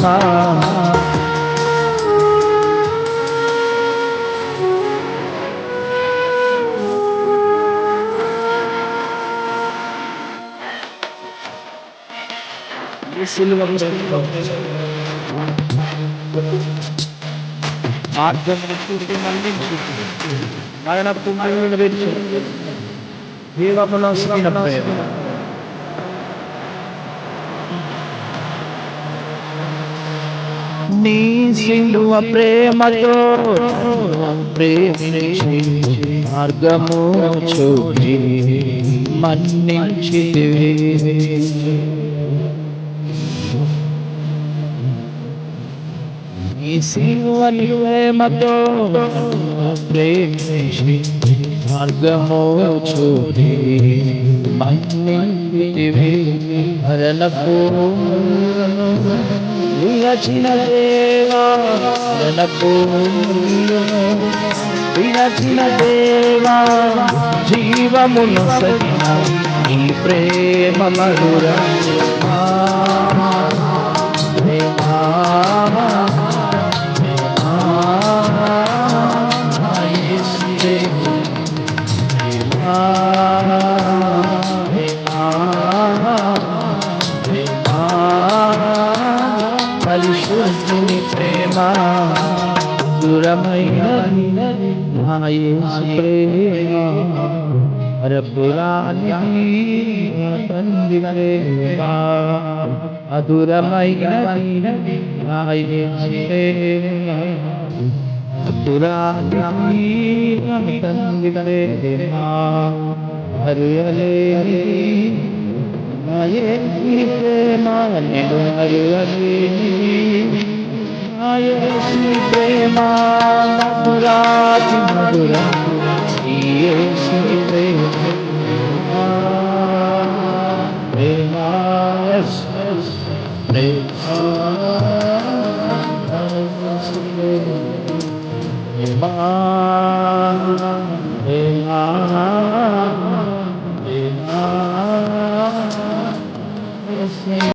ప్రేమ సిలువ మార్గమును మళ్ళించు మరణపు మహిమను వెచ్చు జీవమునొసగిన ప్రేమ నీ సిలువ ప్రేమతో ప్రేమించి మార్గము చూపి మన్నించితివి నీ సిలువ ప్రేమతో ప్రేమించి మార్గము చూపి మన్నించితివి మరణపు విరచిన దేవా మరణపు విరచిన దేవా జీవమును సగిన నీ ప్రేమ మధుర పరిశుద్ధుని ప్రేమ దూరమైన నా యేసు ప్రేమ రబ్బురాని తండ్రి ప్రేమ మధురమైన నా యేసు ప్రేమ మధురాని తండ్రి ప్రేమ హరియలేని ప్రేమ ప్రేమ మధురాతి మధుర ప్రేమ